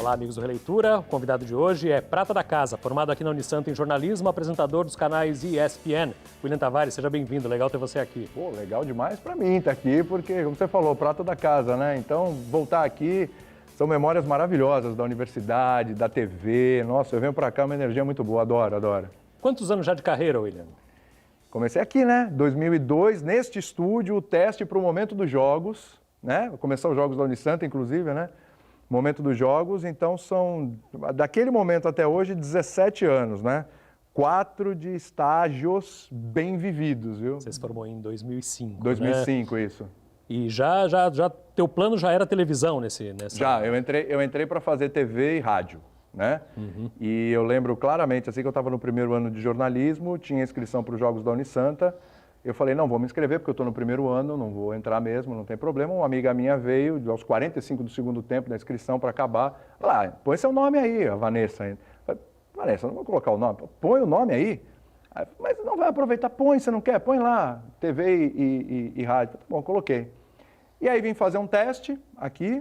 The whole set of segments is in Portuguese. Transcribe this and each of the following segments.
Olá, amigos do Releitura. O convidado de hoje é prata da casa, formado aqui na Unisanta em jornalismo, apresentador dos canais ESPN. William Tavares, seja bem-vindo. Legal ter você aqui. Pô, legal demais para mim estar aqui, porque, como você falou, prata da casa, né? Então, voltar aqui são memórias maravilhosas da universidade, da TV. Nossa, eu venho para cá, uma energia muito boa, adoro. Quantos anos já de carreira, William? Comecei aqui, né? 2002, neste estúdio, o teste para o momento dos jogos, né? Vou começar os jogos da Unisanta, inclusive, né? Momento dos jogos, então são, daquele momento até hoje, 17 anos, né? 4 de estágios bem vividos, viu? Você se formou em 2005, 2005, né? Isso. E já teu plano já era televisão nessa... Já, eu entrei para fazer TV e rádio, né? E eu lembro claramente, assim que eu estava no primeiro ano de jornalismo, tinha inscrição para os Jogos da Unisanta. Eu falei, não, vou me inscrever porque eu estou no primeiro ano, não vou entrar mesmo, não tem problema. Uma amiga minha veio, aos 45 do segundo tempo da inscrição para acabar. Falei, põe seu nome aí, a Vanessa. Eu falei, Vanessa, não vou colocar o nome. Põe o nome aí. Mas não vai aproveitar, põe, você não quer? Põe lá, TV e rádio. Tá bom, coloquei. E aí vim fazer um teste aqui,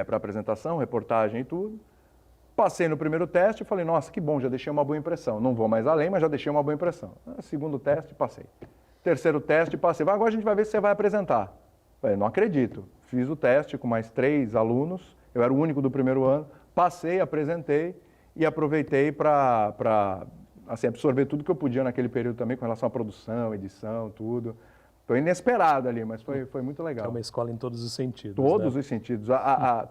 para apresentação, reportagem e tudo. Passei no primeiro teste e falei, nossa, que bom, já deixei uma boa impressão. Não vou mais além, mas já deixei uma boa impressão. Segundo teste, passei. Terceiro teste, passei. Agora a gente vai ver se você vai apresentar. Falei, não acredito. Fiz o teste com mais 3 alunos, eu era o único do primeiro ano, passei, apresentei e aproveitei para assim, absorver tudo que eu podia naquele período também, com relação à produção, edição, tudo. Foi inesperado ali, mas foi muito legal. É uma escola em todos os sentidos. Todos, né? Os sentidos.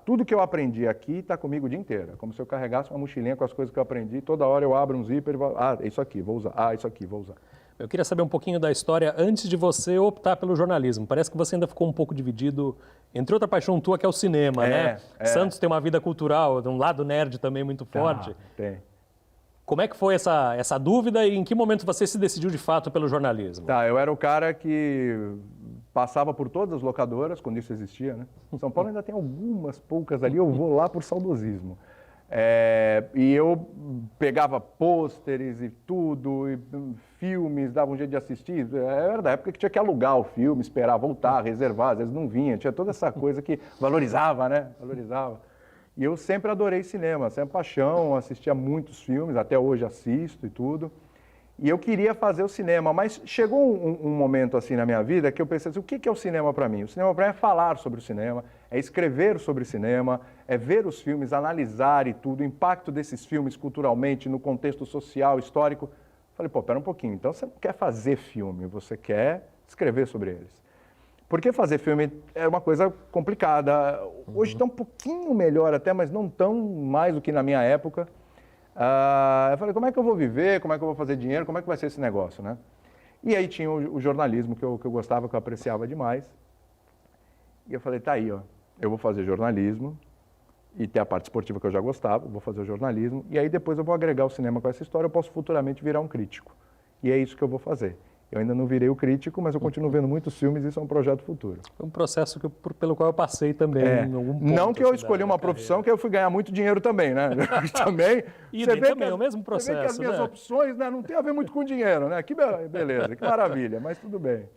Tudo que eu aprendi aqui está comigo o dia inteiro. É como se eu carregasse uma mochilinha com as coisas que eu aprendi. Toda hora eu abro um zíper e vou, isso aqui, vou usar. Isso aqui, vou usar. Eu queria saber um pouquinho da história antes de você optar pelo jornalismo. Parece que você ainda ficou um pouco dividido entre outra paixão tua, que é o cinema, né? Santos tem uma vida cultural, um lado nerd também muito forte. Tem. Como é que foi essa dúvida e em que momento você se decidiu de fato pelo jornalismo? Eu era o cara que passava por todas as locadoras, quando isso existia, né? São Paulo ainda tem algumas poucas ali, eu vou lá por saudosismo. E eu pegava pôsteres e tudo, e filmes, dava um jeito de assistir. Era da época que tinha que alugar o filme, esperar, voltar, reservar, às vezes não vinha. Tinha toda essa coisa que valorizava, né? Valorizava. E eu sempre adorei cinema, sempre paixão, assistia muitos filmes, até hoje assisto e tudo. E eu queria fazer o cinema, mas chegou um momento assim na minha vida que eu pensei assim, o que é o cinema para mim? O cinema para mim é falar sobre o cinema, é escrever sobre o cinema, é ver os filmes, analisar e tudo, o impacto desses filmes culturalmente, no contexto social, histórico. Falei, pera um pouquinho, então você não quer fazer filme, você quer escrever sobre eles. Porque fazer filme é uma coisa complicada. Hoje está um pouquinho melhor até, mas não tão mais do que na minha época. Eu falei, como é que eu vou viver, como é que eu vou fazer dinheiro, como é que vai ser esse negócio, né? E aí tinha o jornalismo que eu gostava, que eu apreciava demais. E eu falei, tá aí, ó, eu vou fazer jornalismo e ter a parte esportiva que eu já gostava, vou fazer o jornalismo, e aí depois eu vou agregar o cinema com essa história, eu posso futuramente virar um crítico. E é isso que eu vou fazer. Eu ainda não virei o crítico, mas eu continuo vendo muitos filmes e isso é um projeto futuro. Foi um processo pelo qual eu passei também. Em algum ponto, não que eu escolhi uma profissão que eu fui ganhar muito dinheiro também, né? Também. E você vê também é o mesmo processo, você vê que as minhas opções, né, não tem a ver muito com dinheiro, né? Que beleza, que maravilha, mas tudo bem.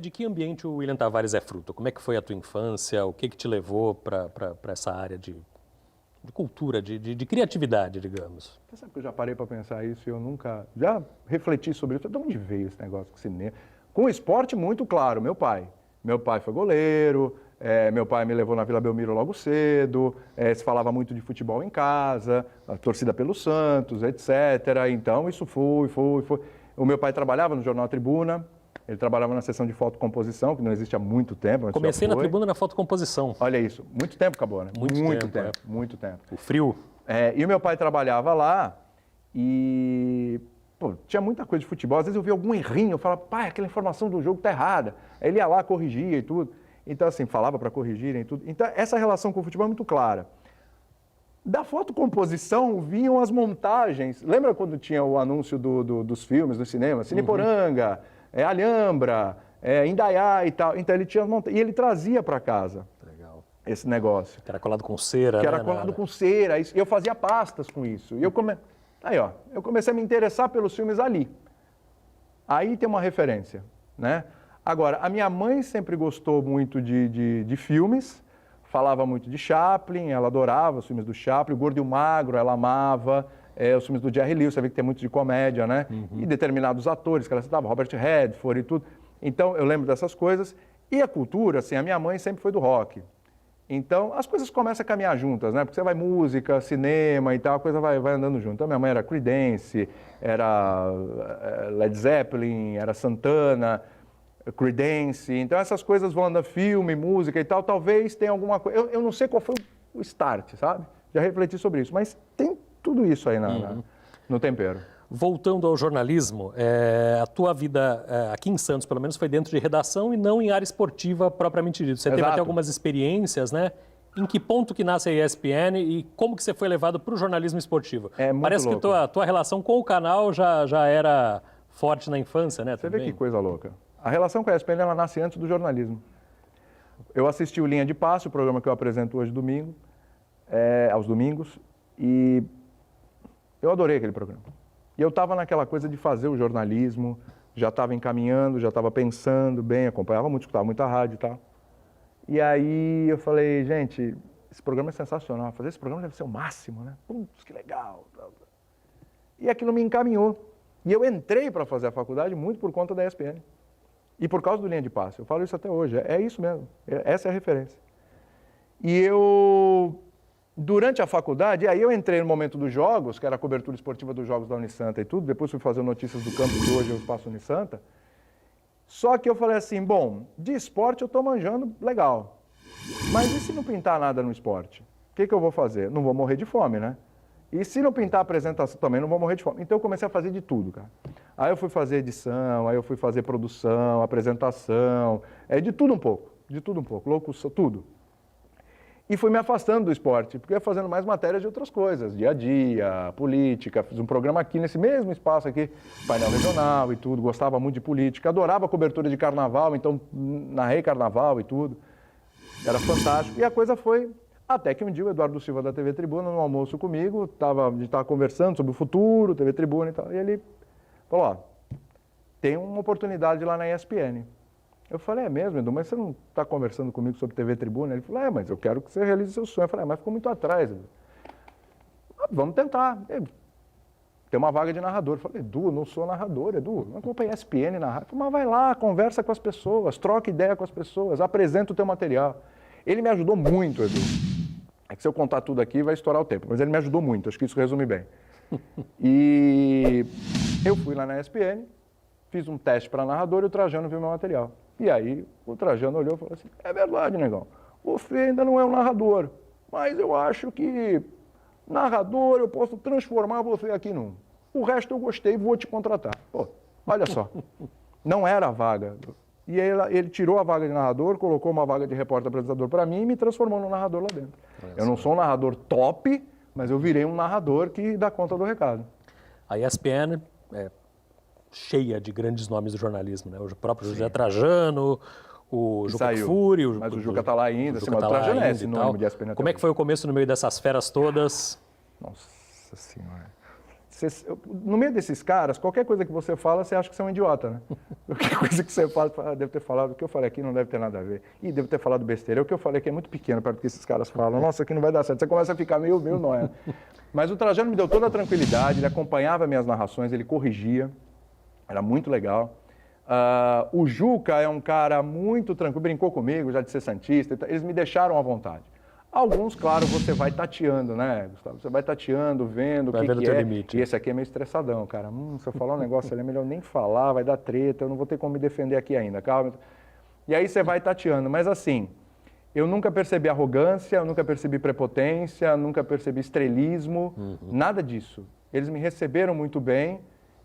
De que ambiente o William Tavares é fruto? Como é que foi a tua infância? O que te levou para essa área de cultura, de criatividade, digamos? Você sabe que eu já parei para pensar isso e eu nunca... Já refleti sobre isso. De onde veio esse negócio com cinema? Com o esporte, muito claro, meu pai. Meu pai foi goleiro, meu pai me levou na Vila Belmiro logo cedo, se falava muito de futebol em casa, a torcida pelo Santos, etc. Então, isso foi. O meu pai trabalhava no Jornal Tribuna, ele trabalhava na seção de fotocomposição, que não existe há muito tempo. Comecei na Tribuna na fotocomposição. Olha isso, muito tempo acabou, né? Muito tempo. O frio. E o meu pai trabalhava lá e tinha muita coisa de futebol. Às vezes eu via algum errinho, eu falava, pai, aquela informação do jogo tá errada. Aí ele ia lá, corrigia e tudo. Então, assim, falava para corrigirem e tudo. Então, essa relação com o futebol é muito clara. Da fotocomposição vinham as montagens. Lembra quando tinha o anúncio dos filmes, do cinema? Cineporanga, Alhambra, Indaiá e tal. Então ele tinha e ele trazia para casa. Legal. Esse negócio. Que era colado com cera, Que era colado com cera. E eu fazia pastas com isso. E eu comecei a me interessar pelos filmes ali. Aí tem uma referência, né? Agora, a minha mãe sempre gostou muito de filmes. falava muito de Chaplin, ela adorava os filmes do Chaplin, o Gordo e o Magro ela amava, os filmes do Jerry Lewis, você vê que tem muito de comédia, né? E determinados atores que ela citava, Robert Redford e tudo. Então, eu lembro dessas coisas. E a cultura, assim, a minha mãe sempre foi do rock. Então, as coisas começam a caminhar juntas, né? Porque você vai música, cinema e tal, a coisa vai andando junto. Então, minha mãe era Creedence, era Led Zeppelin, era Santana, Creedence. Então, essas coisas vão andando, filme, música e tal. Talvez tenha alguma coisa... Eu não sei qual foi o start, sabe? Já refleti sobre isso. Mas tem tudo isso aí no tempero. Voltando ao jornalismo, a tua vida aqui em Santos, pelo menos, foi dentro de redação e não em área esportiva propriamente dita. Você teve até algumas experiências, né? Em que ponto que nasce a ESPN e como que você foi levado para o jornalismo esportivo? Parece louco. Que tua relação com o canal já era forte na infância, né? Você vê que coisa louca. A relação com a ESPN, ela nasce antes do jornalismo. Eu assisti o Linha de Passe, o programa que eu apresento hoje domingo, aos domingos, e eu adorei aquele programa. E eu estava naquela coisa de fazer o jornalismo, já estava encaminhando, já estava pensando bem, acompanhava muito, escutava muita rádio e tal. E aí eu falei, gente, esse programa é sensacional, fazer esse programa deve ser o máximo, né? Putz, que legal. E aquilo me encaminhou. E eu entrei para fazer a faculdade muito por conta da ESPN. E por causa do Linha de Passe. Eu falo isso até hoje, é isso mesmo, essa é a referência. E eu... Durante a faculdade, aí eu entrei no momento dos jogos, que era a cobertura esportiva dos jogos da Unisanta e tudo, depois fui fazer notícias do campo, que hoje eu faço Unisanta. Só que eu falei assim, bom, de esporte eu estou manjando legal, mas e se não pintar nada no esporte? O que eu vou fazer? Não vou morrer de fome, né? E se não pintar apresentação também, não vou morrer de fome. Então eu comecei a fazer de tudo, cara. Aí eu fui fazer edição, aí eu fui fazer produção, apresentação, de tudo um pouco, locução, tudo. E fui me afastando do esporte, porque eu ia fazendo mais matérias de outras coisas, dia a dia, política, fiz um programa aqui nesse mesmo espaço aqui, painel regional e tudo, gostava muito de política, adorava a cobertura de carnaval, então narrei carnaval e tudo, era fantástico. E a coisa foi, até que um dia o Eduardo Silva da TV Tribuna, no almoço comigo, a gente estava conversando sobre o futuro, TV Tribuna e tal, e ele falou, ó, tem uma oportunidade lá na ESPN. Eu falei, é mesmo, Edu, mas você não está conversando comigo sobre TV Tribuna? Ele falou, mas eu quero que você realize seu sonho. Eu falei, mas ficou muito atrás, Edu. Vamos tentar. Tem uma vaga de narrador. Eu falei, Edu, eu não sou narrador, Edu. Não acompanho ESPN na rádio. Mas vai lá, conversa com as pessoas, troca ideia com as pessoas, apresenta o teu material. Ele me ajudou muito, Edu. É que se eu contar tudo aqui vai estourar o tempo, mas ele me ajudou muito, acho que isso resume bem. E eu fui lá na ESPN, fiz um teste para narrador e o Trajano viu meu material. E aí o Trajano olhou e falou assim, é verdade, negão, você ainda não é um narrador, mas eu acho que narrador eu posso transformar você aqui num. O resto eu gostei e vou te contratar. Pô, olha só, não era a vaga. E ele tirou a vaga de narrador, colocou uma vaga de repórter apresentador para mim e me transformou num narrador lá dentro. Eu não sou um narrador top, mas eu virei um narrador que dá conta do recado. A ESPN cheia de grandes nomes do jornalismo, né? O próprio José Trajano, o Juca Kfouri... Mas o Juca está lá ainda, o Trajano é esse nome de ESPN. Como é que foi o começo no meio dessas feras todas? Nossa Senhora. No meio desses caras, qualquer coisa que você fala, você acha que você é um idiota, né? Qualquer coisa que você fala, deve ter falado, o que eu falei aqui não deve ter nada a ver. Ih, devo ter falado besteira. O que eu falei aqui é muito pequeno perto do que esses caras falam. Nossa, aqui não vai dar certo. Você começa a ficar meio nóia. Mas o Trajano me deu toda a tranquilidade, ele acompanhava minhas narrações, ele corrigia. Era muito legal. O Juca é um cara muito tranquilo, brincou comigo, já de ser santista, eles me deixaram à vontade. Alguns, claro, você vai tateando, né, Gustavo? Você vai tateando, vendo o que é. Limite. E esse aqui é meio estressadão, cara. Se eu falar um negócio ali, é melhor nem falar, vai dar treta, eu não vou ter como me defender aqui ainda, calma. E aí você vai tateando. Mas assim, eu nunca percebi arrogância, eu nunca percebi prepotência, nunca percebi estrelismo, nada disso. Eles me receberam muito bem.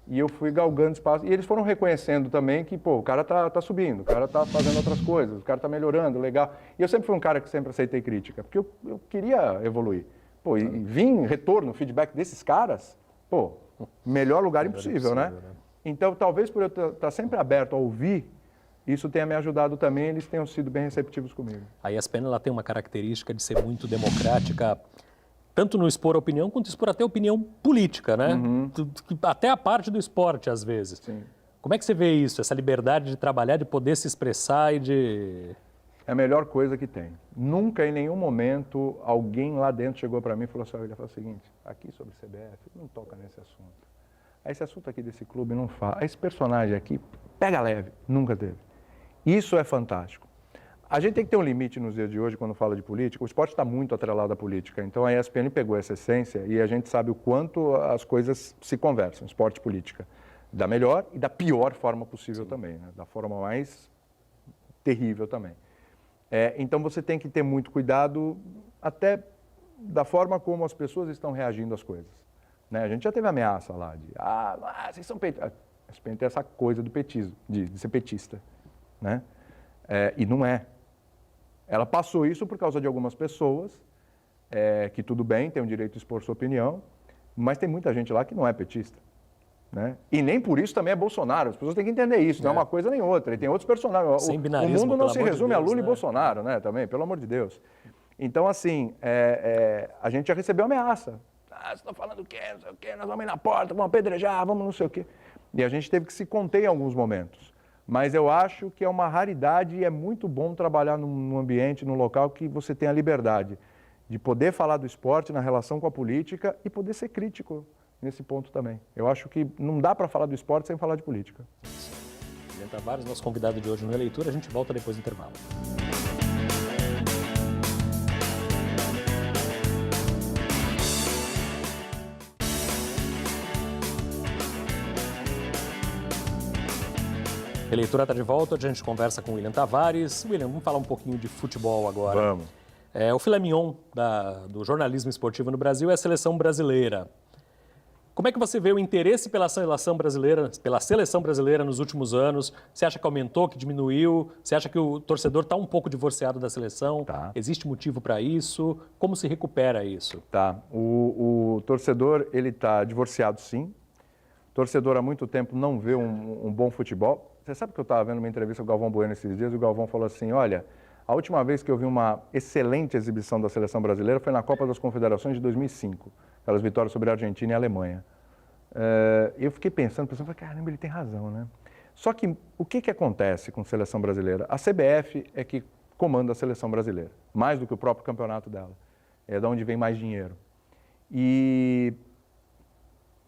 E eu fui galgando espaço. E eles foram reconhecendo também que, pô, o cara tá subindo, o cara tá fazendo outras coisas, o cara tá melhorando, legal. E eu sempre fui um cara que sempre aceitei crítica, porque eu queria evoluir. Pô, e vim retorno, feedback desses caras, pô, melhor lugar impossível, né? Então, talvez por eu estar sempre aberto a ouvir, isso tenha me ajudado também, eles tenham sido bem receptivos comigo. A ESPN, ela tem uma característica de ser muito democrática, tanto no expor a opinião, quanto expor até a opinião política, né? Até a parte do esporte, às vezes. Sim. Como é que você vê isso, essa liberdade de trabalhar, de poder se expressar e de... é a melhor coisa que tem. Nunca, em nenhum momento, alguém lá dentro chegou para mim e falou assim, olha, fala o seguinte, aqui sobre CBF, não toca nesse assunto. Esse assunto aqui desse clube não fala. Esse personagem aqui, pega leve. Nunca teve. Isso é fantástico. A gente tem que ter um limite nos dias de hoje quando fala de política. O esporte está muito atrelado à política. Então a ESPN pegou essa essência e a gente sabe o quanto as coisas se conversam, esporte e política. Da melhor e da pior forma possível também, né? Da forma mais terrível também. Então você tem que ter muito cuidado até da forma como as pessoas estão reagindo às coisas. Né? A gente já teve ameaça lá de, vocês são petistas. A ESPN tem essa coisa do petismo, de ser petista. Né? E não é. Ela passou isso por causa de algumas pessoas, que tudo bem, tem o direito de expor sua opinião, mas tem muita gente lá que não é petista. Né? E nem por isso também é Bolsonaro. As pessoas têm que entender isso, não é uma coisa nem outra. E tem outros personagens. Sem o binarismo, mundo não se resume a Deus, Lula né? e Bolsonaro, né? Também, pelo amor de Deus. Então, assim, a gente já recebeu ameaça. Você está falando o quê? Não sei o quê, nós vamos ir na porta, vamos apedrejar, vamos não sei o quê. E a gente teve que se conter em alguns momentos. Mas eu acho que é uma raridade e é muito bom trabalhar num ambiente, num local que você tem a liberdade de poder falar do esporte na relação com a política e poder ser crítico nesse ponto também. Eu acho que não dá para falar do esporte sem falar de política. William Tavares, nosso convidado de hoje no Releitura, a gente volta depois do intervalo. Releitura está de volta, a gente conversa com o William Tavares. William, vamos falar um pouquinho de futebol agora. Vamos. O filé mignon do jornalismo esportivo no Brasil é a seleção brasileira. Como é que você vê o interesse pela seleção brasileira nos últimos anos? Você acha que aumentou, que diminuiu? Você acha que o torcedor está um pouco divorciado da seleção? Tá. Existe motivo para isso? Como se recupera isso? Tá. O torcedor, ele está divorciado, sim. O torcedor há muito tempo não vê um bom futebol. Você sabe que eu estava vendo uma entrevista com o Galvão Bueno esses dias e o Galvão falou assim, olha, a última vez que eu vi uma excelente exibição da seleção brasileira foi na Copa das Confederações de 2005. Aquelas vitórias sobre a Argentina e a Alemanha. Eu fiquei pensando, caramba, ele tem razão, né? Só que o que acontece com a seleção brasileira? A CBF é que comanda a seleção brasileira, mais do que o próprio campeonato dela. É de onde vem mais dinheiro. E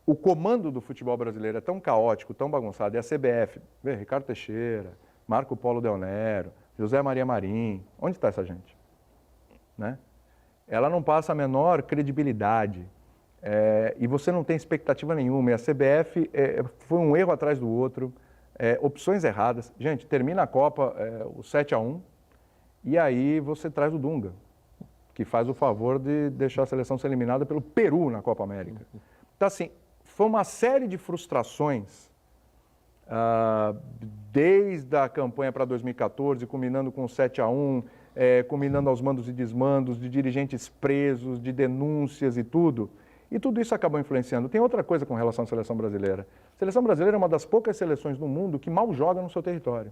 o comando do futebol brasileiro é tão caótico, tão bagunçado, e a CBF, Ricardo Teixeira, Marco Polo Del Nero, José Maria Marim, onde está essa gente? Né? Ela não passa a menor credibilidade. E você não tem expectativa nenhuma. E a CBF foi um erro atrás do outro, opções erradas. Gente, termina a Copa, o 7-1, e aí você traz o Dunga, que faz o favor de deixar a seleção ser eliminada pelo Peru na Copa América. Então, assim, foi uma série de frustrações, desde a campanha para 2014, culminando com o 7-1, culminando aos mandos e desmandos, de dirigentes presos, de denúncias e tudo. E tudo isso acabou influenciando. Tem outra coisa com relação à seleção brasileira. A seleção brasileira é uma das poucas seleções no mundo que mal joga no seu território.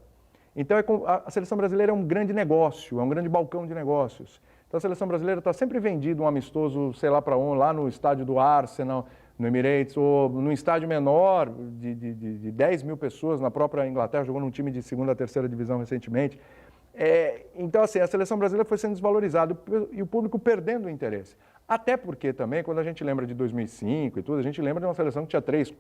Então, a seleção brasileira é um grande negócio, é um grande balcão de negócios. Então, a seleção brasileira está sempre vendida um amistoso, sei lá para onde, lá no estádio do Arsenal, no Emirates, ou num estádio menor, de 10 mil pessoas, na própria Inglaterra, jogou num time de segunda, terceira divisão recentemente. Então, assim, a seleção brasileira foi sendo desvalorizada e o público perdendo o interesse. Até porque também, quando a gente lembra de 2005 e tudo, a gente lembra de uma seleção que tinha 3,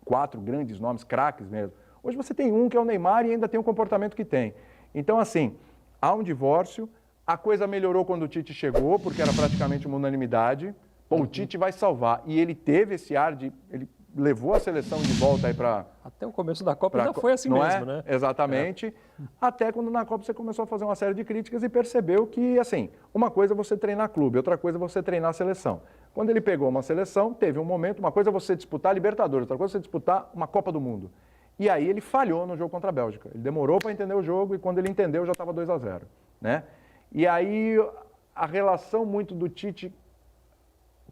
4 grandes nomes, craques mesmo. Hoje você tem um que é o Neymar e ainda tem o comportamento que tem. Então, assim, há um divórcio, a coisa melhorou quando o Tite chegou, porque era praticamente uma unanimidade. Pô, o Tite vai salvar. E ele teve esse ar de... Ele levou a seleção de volta aí para... Até o começo da Copa ainda foi assim mesmo, né? Exatamente. Até quando na Copa você começou a fazer uma série de críticas e percebeu que, assim, uma coisa é você treinar clube, outra coisa é você treinar a seleção. Quando ele pegou uma seleção, teve um momento, uma coisa é você disputar a Libertadores, outra coisa é você disputar uma Copa do Mundo. E aí ele falhou no jogo contra a Bélgica. Ele demorou para entender o jogo e quando ele entendeu já estava 2-0, né? E aí a relação muito do Tite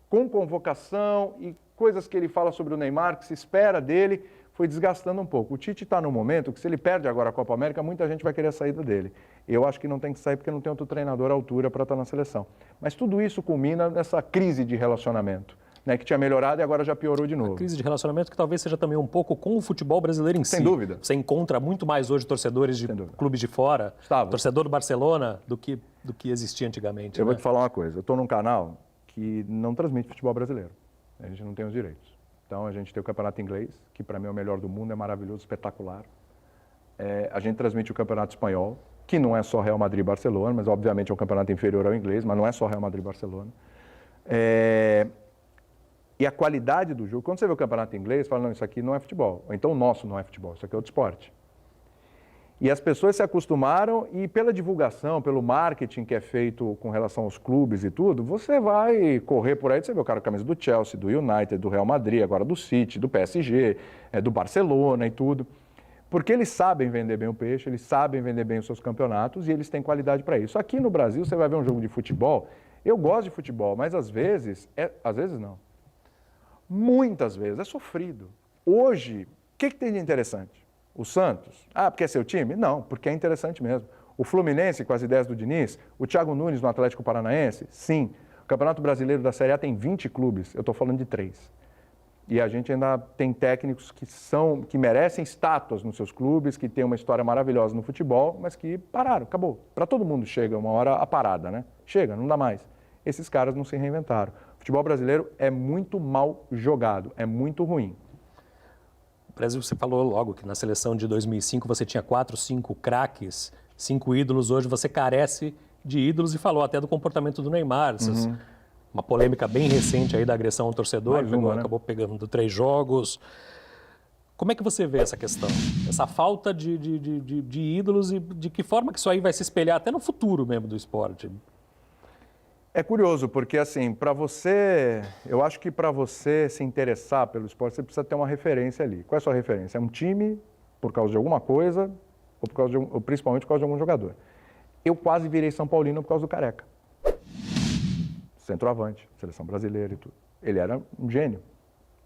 com convocação e coisas que ele fala sobre o Neymar, que se espera dele, foi desgastando um pouco. O Tite está num momento que, se ele perde agora a Copa América, muita gente vai querer a saída dele. Eu acho que não tem que sair porque não tem outro treinador à altura para estar na seleção. Mas tudo isso culmina nessa crise de relacionamento, né, que tinha melhorado e agora já piorou de novo. A crise de relacionamento que talvez seja também um pouco com o futebol brasileiro em si. Sem dúvida. Você encontra muito mais hoje torcedores de clubes de fora, torcedor do Barcelona, do que existia antigamente. Eu vou te falar uma coisa, eu estou num canal que não transmite futebol brasileiro. A gente não tem os direitos. Então, a gente tem o campeonato inglês, que para mim é o melhor do mundo, é maravilhoso, espetacular. A gente transmite o campeonato espanhol, que não é só Real Madrid e Barcelona, mas obviamente é um campeonato inferior ao inglês, mas não é só Real Madrid e Barcelona. E a qualidade do jogo, quando você vê o campeonato inglês, você fala, não, isso aqui não é futebol. Ou então o nosso não é futebol, isso aqui é outro esporte. E as pessoas se acostumaram e pela divulgação, pelo marketing que é feito com relação aos clubes e tudo, você vai correr por aí, você vê o cara com a camisa do Chelsea, do United, do Real Madrid, agora do City, do PSG, do Barcelona e tudo. Porque eles sabem vender bem o peixe, eles sabem vender bem os seus campeonatos e eles têm qualidade para isso. Aqui no Brasil, você vai ver um jogo de futebol, eu gosto de futebol, mas às vezes não. Muitas vezes é sofrido. Hoje, o que tem de interessante? O Santos? Ah, porque é seu time? Não, porque é interessante mesmo. O Fluminense, com as ideias do Diniz, o Thiago Nunes no Atlético Paranaense? Sim. O Campeonato Brasileiro da Série A tem 20 clubes, eu estou falando de 3. E a gente ainda tem técnicos que merecem estátuas nos seus clubes, que têm uma história maravilhosa no futebol, mas que pararam, acabou. Para todo mundo chega uma hora a parada, né? Chega, não dá mais. Esses caras não se reinventaram. O futebol brasileiro é muito mal jogado, é muito ruim. Brasil, você falou logo que na seleção de 2005 você tinha 4, 5 craques, 5 ídolos. Hoje você carece de ídolos e falou até do comportamento do Neymar. Uma polêmica bem recente aí da agressão ao torcedor, acabou pegando 3 jogos. Como é que você vê essa questão? Essa falta de ídolos e de que forma que isso aí vai se espelhar até no futuro mesmo do esporte? É curioso, porque assim, eu acho que para você se interessar pelo esporte, você precisa ter uma referência ali. Qual é a sua referência? É um time, por causa de alguma coisa, ou principalmente por causa de algum jogador. Eu quase virei São Paulino por causa do Careca. Centroavante, seleção brasileira e tudo. Ele era um gênio,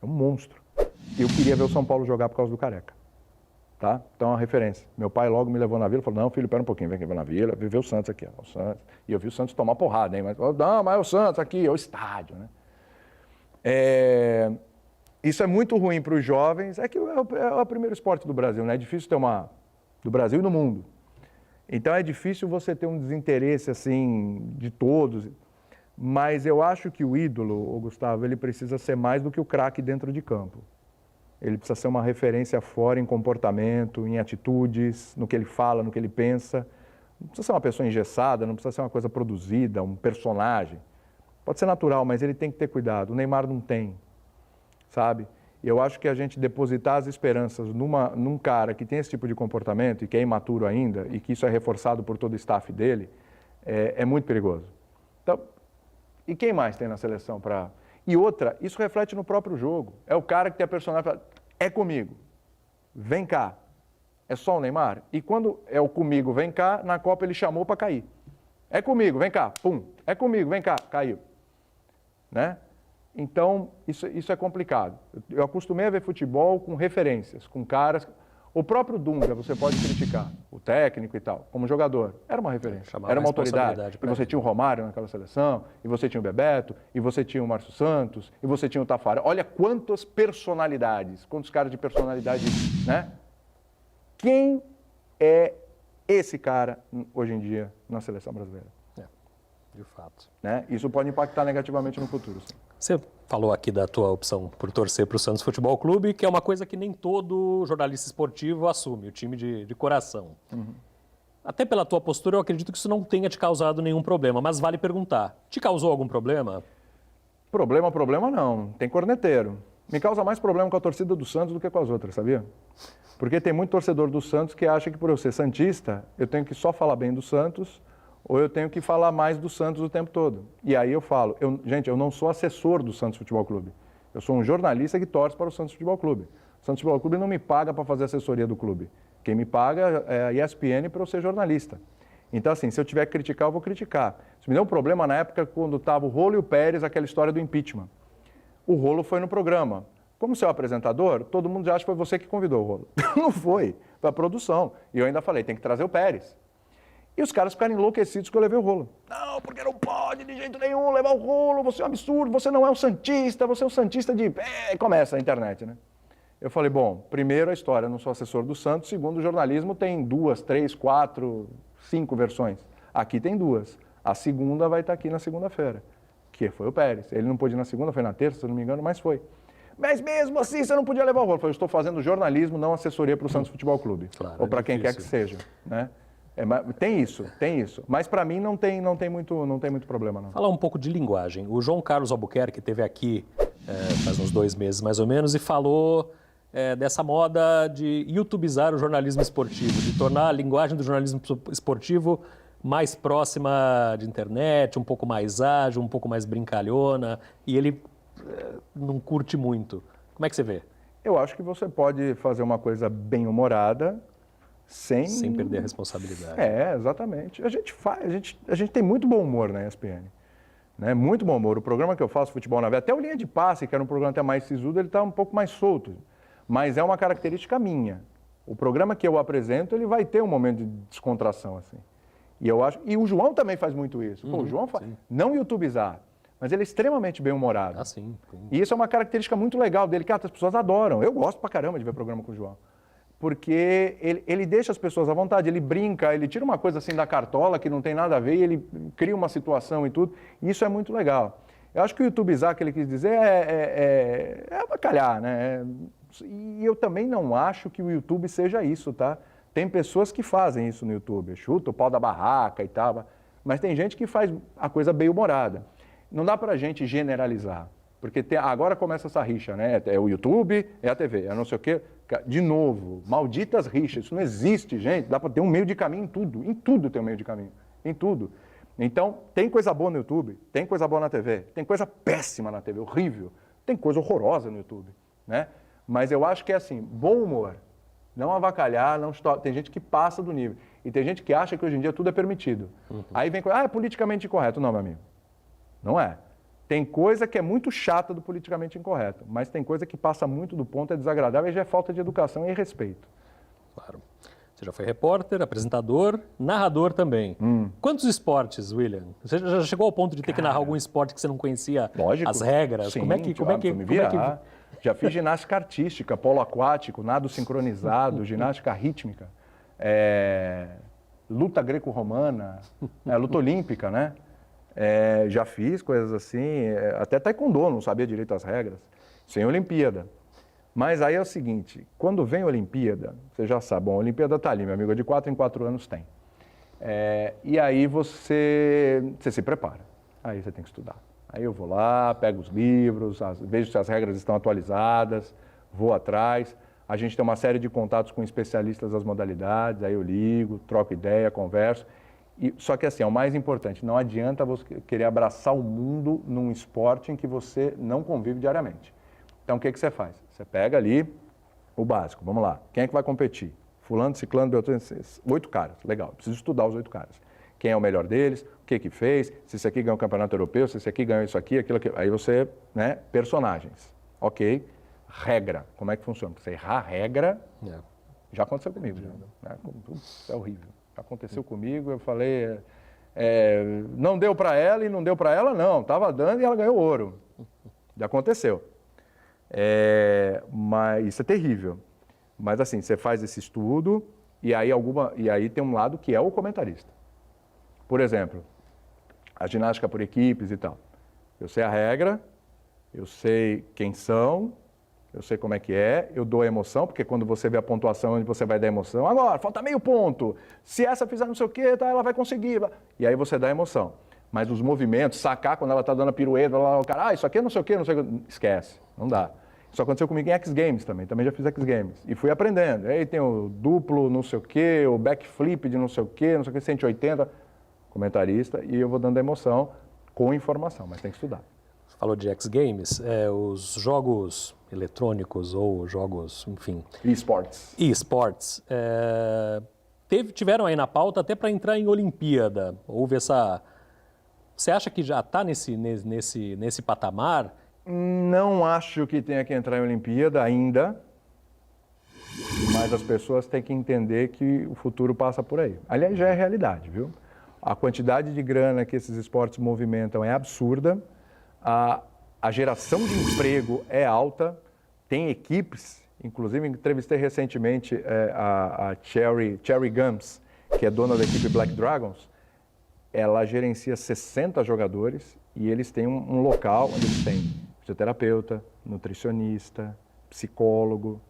um monstro. E eu queria ver o São Paulo jogar por causa do Careca. Tá? Então, é uma referência. Meu pai logo me levou na Vila e falou, não, filho, pera um pouquinho, vem aqui na Vila, ver o Santos aqui. Ó, o Santos. E eu vi o Santos tomar porrada, hein? Mas, não, mas é o Santos aqui, é o estádio, né? Isso é muito ruim para os jovens, é que é o primeiro esporte do Brasil, né? É difícil ter do Brasil e do mundo. Então, é difícil você ter um desinteresse, assim, de todos. Mas eu acho que o ídolo, o Gustavo, ele precisa ser mais do que o craque dentro de campo. Ele precisa ser uma referência fora em comportamento, em atitudes, no que ele fala, no que ele pensa. Não precisa ser uma pessoa engessada, não precisa ser uma coisa produzida, um personagem. Pode ser natural, mas ele tem que ter cuidado. O Neymar não tem, sabe? E eu acho que a gente depositar as esperanças num cara que tem esse tipo de comportamento e que é imaturo ainda, e que isso é reforçado por todo o staff dele, é muito perigoso. Então, e quem mais tem na seleção para... E outra, isso reflete no próprio jogo. É o cara que tem a personalidade, é comigo, vem cá. É só o Neymar? E quando é o comigo, vem cá, na Copa ele chamou para cair. É comigo, vem cá, pum. É comigo, vem cá, caiu. Né? Então, isso é complicado. Eu acostumei a ver futebol com referências, com caras... O próprio Dunga, você pode criticar, o técnico e tal, como jogador, era uma referência, era uma autoridade. E você tinha o Romário naquela seleção, e você tinha o Bebeto, e você tinha o Márcio Santos, e você tinha o Tafarel. Olha quantas personalidades, quantos caras de personalidade, né? Quem é esse cara hoje em dia na seleção brasileira? De fato. Né? Isso pode impactar negativamente no futuro, sim. Você falou aqui da tua opção por torcer para o Santos Futebol Clube, que é uma coisa que nem todo jornalista esportivo assume, o time de coração. Até pela tua postura, eu acredito que isso não tenha te causado nenhum problema, mas vale perguntar, te causou algum problema? Problema não, tem corneteiro. Me causa mais problema com a torcida do Santos do que com as outras, sabia? Porque tem muito torcedor do Santos que acha que por eu ser santista, eu tenho que só falar bem do Santos, ou eu tenho que falar mais do Santos o tempo todo. E aí eu falo, gente, eu não sou assessor do Santos Futebol Clube. Eu sou um jornalista que torce para o Santos Futebol Clube. O Santos Futebol Clube não me paga para fazer assessoria do clube. Quem me paga é a ESPN para eu ser jornalista. Então, assim, se eu tiver que criticar, eu vou criticar. Isso me deu um problema na época quando estava o Rolo e o Pérez, aquela história do impeachment. O Rolo foi no programa. Como seu apresentador, todo mundo já acha que foi você que convidou o Rolo. Não foi, foi a produção. E eu ainda falei, tem que trazer o Pérez. E os caras ficaram enlouquecidos que eu levei o rolo. Não, porque não pode de jeito nenhum levar o rolo, você é um absurdo, você não é um santista, você é um santista de... começa a internet, né? Eu falei, bom, primeiro a história, eu não sou assessor do Santos, segundo o jornalismo tem 2, 3, 4, 5 versões. Aqui tem 2. A segunda vai estar aqui na segunda-feira, que foi o Pérez. Ele não pôde ir na segunda, foi na terça, se eu não me engano, mas foi. Mas mesmo assim você não podia levar o rolo. Eu falei, eu estou fazendo jornalismo, não assessoria para o Santos Futebol Clube. Claro, ou para quem quer que seja, né? Tem isso. Mas para mim não tem muito problema, não. Falar um pouco de linguagem. O João Carlos Albuquerque esteve aqui faz uns 2 meses mais ou menos e falou dessa moda de youtubizar o jornalismo esportivo, de tornar a linguagem do jornalismo esportivo mais próxima de internet, um pouco mais ágil, um pouco mais brincalhona, e ele não curte muito. Como é que você vê? Eu acho que você pode fazer uma coisa bem humorada, sem perder a responsabilidade. Exatamente. A gente tem muito bom humor na ESPN. Né? Muito bom humor. O programa que eu faço, Futebol na Veia, até o Linha de Passe, que era um programa até mais sisudo, ele está um pouco mais solto. Mas é uma característica minha. O programa que eu apresento, ele vai ter um momento de descontração, assim. E eu acho... E o João também faz muito isso. Pô, o João faz... Não youtubizar, mas ele é extremamente bem-humorado. Ah, sim. E isso é uma característica muito legal dele, que as pessoas adoram. Eu gosto pra caramba de ver programa com o João. Porque ele deixa as pessoas à vontade, ele brinca, ele tira uma coisa assim da cartola que não tem nada a ver, e ele cria uma situação e tudo, e isso é muito legal. Eu acho que o youtubizar, que ele quis dizer, é avacalhar, né? E eu também não acho que o YouTube seja isso, tá? Tem pessoas que fazem isso no YouTube, chuta o pau da barraca e tal, mas tem gente que faz a coisa bem humorada. Não dá pra gente generalizar, porque agora começa essa rixa, né? É o YouTube, é a TV, é não sei o quê. De novo, malditas rixas, isso não existe, gente. Dá para ter um meio de caminho em tudo tem um meio de caminho, em tudo. Então, tem coisa boa no YouTube, tem coisa boa na TV, tem coisa péssima na TV, horrível, tem coisa horrorosa no YouTube, né? Mas eu acho que é assim, bom humor, não avacalhar, tem gente que passa do nível, e tem gente que acha que hoje em dia tudo é permitido. Aí vem coisa, é politicamente incorreto. Não, meu amigo, não é. Tem coisa que é muito chata do politicamente incorreto, mas tem coisa que passa muito do ponto, é desagradável e já é falta de educação e respeito. Claro. Você já foi repórter, apresentador, narrador também. Quantos esportes, William? Você já chegou ao ponto de ter que narrar algum esporte que você não conhecia as regras? Sim, como é que... Já fiz ginástica artística, polo aquático, nado sincronizado, ginástica rítmica, luta greco-romana, luta olímpica, né? Já fiz coisas assim, até taekwondo, não sabia direito as regras, sem Olimpíada. Mas aí é o seguinte, quando vem a Olimpíada, você já sabe, bom, a Olimpíada está ali, meu amigo, de 4 em 4 anos tem. E aí você se prepara, aí você tem que estudar. Aí eu vou lá, pego os livros, vejo se as regras estão atualizadas, vou atrás. A gente tem uma série de contatos com especialistas das modalidades, aí eu ligo, troco ideia, converso. Só que assim, é o mais importante, não adianta você querer abraçar o mundo num esporte em que você não convive diariamente. Então, o que você faz? Você pega ali o básico, vamos lá. Quem é que vai competir? Fulano, ciclano, beltrano, 8 caras. Legal, preciso estudar os 8 caras. Quem é o melhor deles, o que fez, se esse aqui ganhou o campeonato europeu, se esse aqui ganhou isso aqui, aquilo. Aí você, né, personagens. Ok, regra, como é que funciona? Você errar a regra, já aconteceu comigo. É horrível. Aconteceu comigo, eu falei, não deu para ela e não deu para ela, não. Estava dando e ela ganhou ouro. Já aconteceu. Mas isso é terrível. Mas assim, você faz esse estudo e aí tem um lado que é o comentarista. Por exemplo, a ginástica por equipes e tal. Eu sei a regra, eu sei quem são, eu sei como é que é, eu dou a emoção, porque quando você vê a pontuação, onde você vai dar emoção, agora, falta meio ponto, se essa fizer não sei o quê, tá, ela vai conseguir. E aí você dá a emoção. Mas os movimentos, sacar quando ela está dando a pirueta, o cara, isso aqui é não sei o quê, não sei o quê, esquece, não dá. Isso aconteceu comigo em X Games também já fiz X Games. E fui aprendendo. Aí tem o duplo não sei o quê, o backflip de não sei o quê, 180, comentarista, e eu vou dando a emoção com informação, mas tem que estudar. Você falou de X Games, os jogos eletrônicos ou jogos, enfim... eSports. Tiveram aí na pauta até para entrar em Olimpíada. Houve essa... Você acha que já está nesse patamar? Não acho que tenha que entrar em Olimpíada ainda. Mas as pessoas têm que entender que o futuro passa por aí. Aliás, já é realidade, viu? A quantidade de grana que esses esportes movimentam é absurda, a geração de emprego é alta, tem equipes, inclusive entrevistei recentemente a Cherry Gums, que é dona da equipe Black Dragons. Ela gerencia 60 jogadores e eles têm um local onde eles têm fisioterapeuta, nutricionista, psicólogo,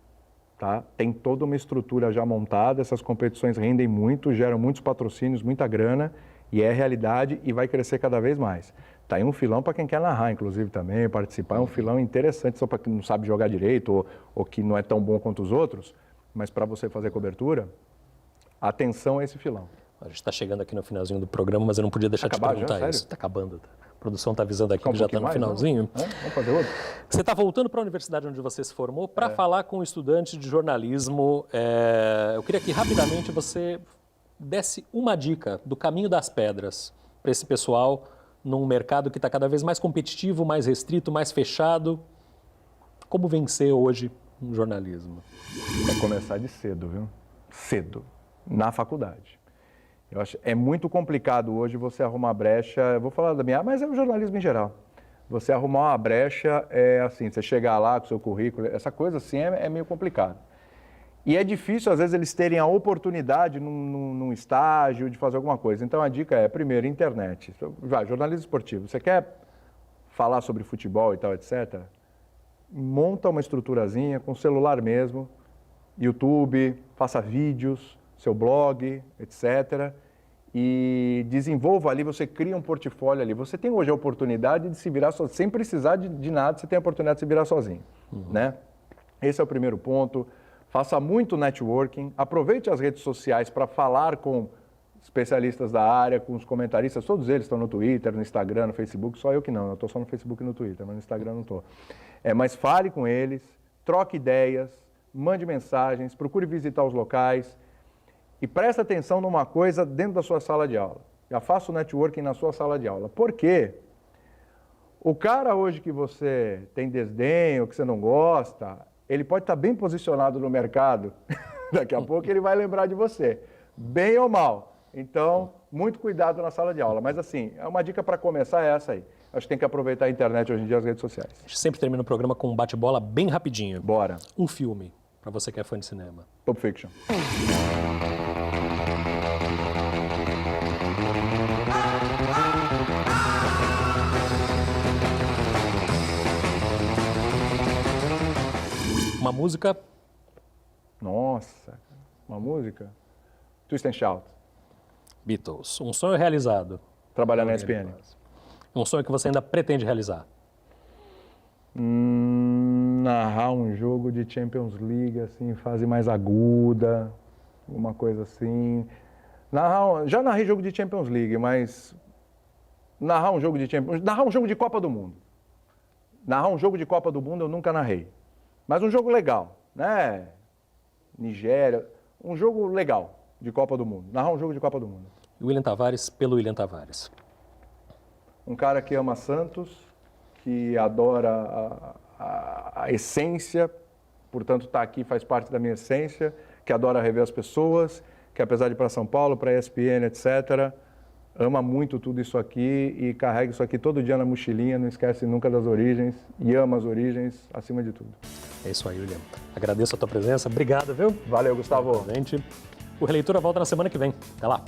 tá? Tem toda uma estrutura já montada, essas competições rendem muito, geram muitos patrocínios, muita grana, e é realidade e vai crescer cada vez mais. Tá aí um filão para quem quer narrar, inclusive, também, participar, é um filão interessante, só para quem não sabe jogar direito ou que não é tão bom quanto os outros, mas para você fazer cobertura, atenção a esse filão. A gente está chegando aqui no finalzinho do programa, mas eu não podia deixar de te perguntar isso. Está acabando. A produção está avisando aqui que já está no finalzinho. Vamos fazer outro? Você está voltando para a universidade onde você se formou para falar com estudantes de jornalismo. Eu queria que rapidamente você desse uma dica do caminho das pedras para esse pessoal num mercado que está cada vez mais competitivo, mais restrito, mais fechado. Como vencer hoje no jornalismo? É começar de cedo, viu? Cedo, na faculdade. Eu acho é muito complicado hoje você arrumar brecha, eu vou falar da minha, mas é o jornalismo em geral. Você arrumar uma brecha é assim, você chegar lá com o seu currículo, essa coisa assim é meio complicado. E é difícil, às vezes, eles terem a oportunidade num estágio de fazer alguma coisa. Então, a dica é, primeiro, internet. Jornalismo esportivo. Você quer falar sobre futebol e tal, etc., monta uma estruturazinha com celular mesmo, YouTube, faça vídeos, seu blog, etc., e desenvolva ali, você cria um portfólio ali. Você tem hoje a oportunidade de se virar sozinho, sem precisar de nada, você tem a oportunidade de se virar sozinho, né? Esse é o primeiro ponto. Faça muito networking, aproveite as redes sociais para falar com especialistas da área, com os comentaristas, todos eles estão no Twitter, no Instagram, no Facebook, só eu que não, eu estou só no Facebook e no Twitter, mas no Instagram não estou. Mas fale com eles, troque ideias, mande mensagens, procure visitar os locais e preste atenção numa coisa dentro da sua sala de aula. Já faça o networking na sua sala de aula. Por quê? O cara hoje que você tem desdém ou que você não gosta, ele pode estar bem posicionado no mercado, daqui a pouco ele vai lembrar de você, bem ou mal. Então, muito cuidado na sala de aula. Mas assim, uma dica para começar é essa aí. Acho que tem que aproveitar a internet hoje em dia, as redes sociais. A gente sempre termina o programa com um bate-bola bem rapidinho. Bora. Um filme, para você que é fã de cinema. Pulp Fiction. Uma música? Nossa, uma música? Twist and Shout. Beatles. Um sonho realizado? Trabalhar na ESPN. Um sonho que você ainda pretende realizar? Narrar um jogo de Champions League, assim, fase mais aguda, uma coisa assim. Já narrei jogo de Champions League, mas narrar um jogo de Copa do Mundo. Narrar um jogo de Copa do Mundo eu nunca narrei. Mas um jogo legal, né? Nigéria, um jogo legal de Copa do Mundo. Narrar um jogo de Copa do Mundo. William Tavares pelo William Tavares. Um cara que ama Santos, que adora a essência, portanto está aqui, faz parte da minha essência, que adora rever as pessoas, que apesar de ir para São Paulo, para a ESPN, etc., ama muito tudo isso aqui e carrega isso aqui todo dia na mochilinha, não esquece nunca das origens e ama as origens acima de tudo. É isso aí, William. Agradeço a tua presença. Obrigado, viu? Valeu, Gustavo. O Releitura volta na semana que vem. Até lá.